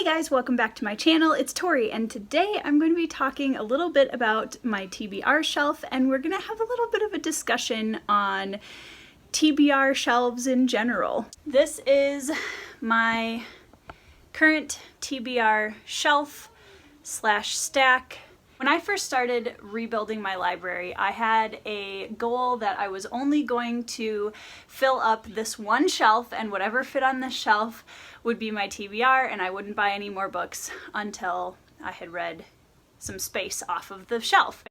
Hey guys, welcome back to my channel. It's Tori, and today I'm going to be talking a little bit about my TBR shelf, and we're going to have a little bit of a discussion on TBR shelves in general. This is my current TBR shelf slash stack. When I first started rebuilding my library, I had a goal that I was only going to fill up this one shelf, and whatever fit on this shelf would be my TBR, and I wouldn't buy any more books until I had read some space off of the shelf.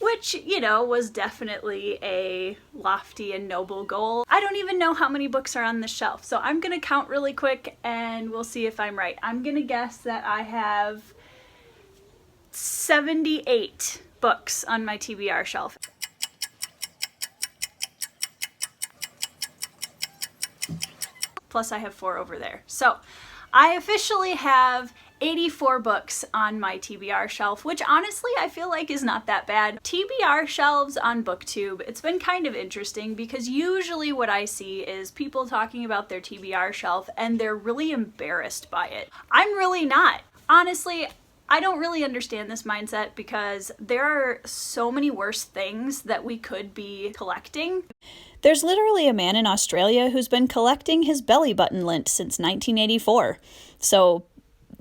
Which, you know, was definitely a lofty and noble goal. I don't even know how many books are on the shelf, so I'm gonna count really quick and we'll see if I'm right. I'm gonna guess that I have 78 books on my TBR shelf. Plus I have 4 over there. So I officially have 84 books on my TBR shelf, which honestly I feel like is not that bad. TBR shelves on BookTube, it's been kind of interesting because usually what I see is people talking about their TBR shelf and they're really embarrassed by it. I'm really not. Honestly, I don't really understand this mindset because there are so many worse things that we could be collecting. There's literally a man in Australia who's been collecting his belly button lint since 1984. So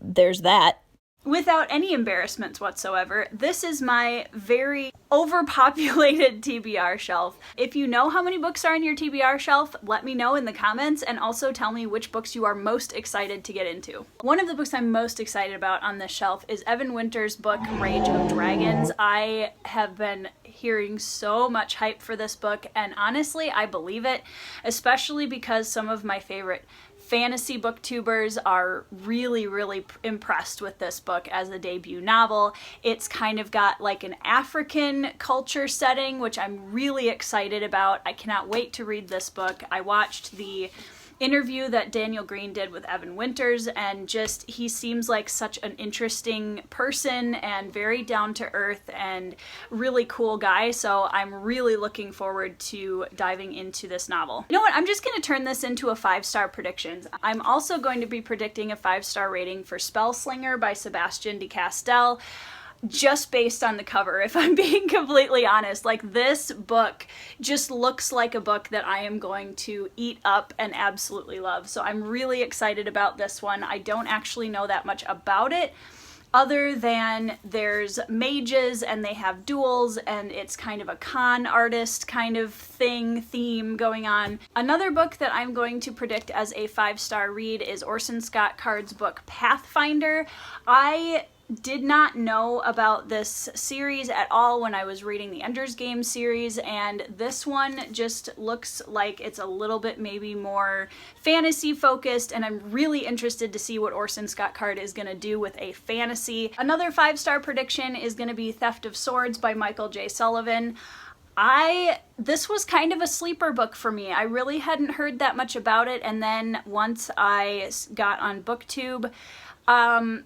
there's that. Without any embarrassments whatsoever, this is my very overpopulated TBR shelf. If you know how many books are in your TBR shelf, let me know in the comments, and also tell me which books you are most excited to get into. One of the books I'm most excited about on this shelf is Evan Winter's book, Rage of Dragons. I have been hearing so much hype for this book, and honestly, I believe it, especially because some of my favorite fantasy booktubers are really impressed with this book as a debut novel. It's kind of got like an African culture setting, which I'm really excited about. I cannot wait to read this book. I watched the interview that Daniel Greene did with Evan Winters, and just he seems like such an interesting person and very down to earth and really cool guy, so I'm really looking forward to diving into this novel. You know what, I'm just going to turn this into a 5-star predictions. I'm also going to be predicting a 5-star rating for Spellslinger by Sebastian de Castell, just based on the cover, if I'm being completely honest. Like, this book just looks like a book that I am going to eat up and absolutely love. So I'm really excited about this one. I don't actually know that much about it, other than there's mages and they have duels and it's kind of a con artist kind of theme going on. Another book that I'm going to predict as a 5-star read is Orson Scott Card's book Pathfinder. I did not know about this series at all when I was reading the Ender's Game series, and this one just looks like it's a little bit maybe more fantasy focused, and I'm really interested to see what Orson Scott Card is going to do with a fantasy. Another 5-star prediction is going to be Theft of Swords by Michael J. Sullivan. This was kind of a sleeper book for me. I really hadn't heard that much about it, and then once I got on BookTube,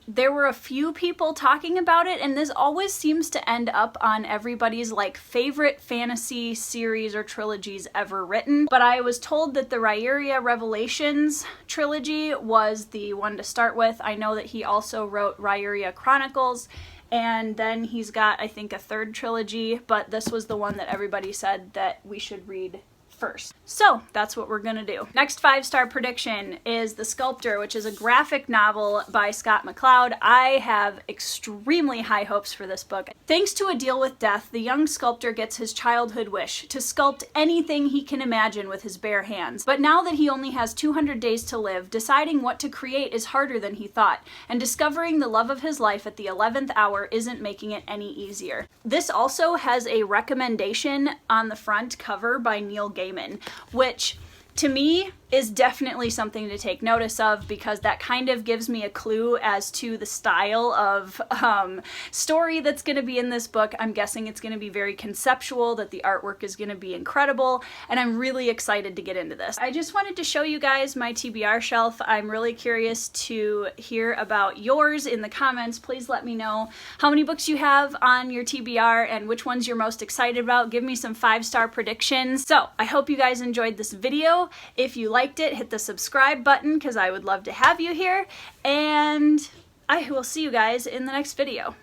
there were a few people talking about it, and this always seems to end up on everybody's like favorite fantasy series or trilogies ever written. But I was told that the Rayuria Revelations trilogy was the one to start with. I know that he also wrote Rayuria Chronicles, and then he's got, I think, a 3rd trilogy, but this was the one that everybody said that we should read first. So that's what we're gonna do. Next 5-star prediction is The Sculptor, which is a graphic novel by Scott McCloud. I have extremely high hopes for this book. Thanks to a deal with death, the young sculptor gets his childhood wish to sculpt anything he can imagine with his bare hands. But now that he only has 200 days to live, deciding what to create is harder than he thought, and discovering the love of his life at the 11th hour isn't making it any easier. This also has a recommendation on the front cover by Neil Gaiman, which to me is definitely something to take notice of, because that kind of gives me a clue as to the style of story that's going to be in this book. I'm guessing it's going to be very conceptual, that the artwork is going to be incredible, and I'm really excited to get into this. I just wanted to show you guys my TBR shelf. I'm really curious to hear about yours in the comments. Please let me know how many books you have on your TBR and which ones you're most excited about. Give me some 5-star predictions. So I hope you guys enjoyed this video. If you like liked it, hit the subscribe button because I would love to have you here, and I will see you guys in the next video.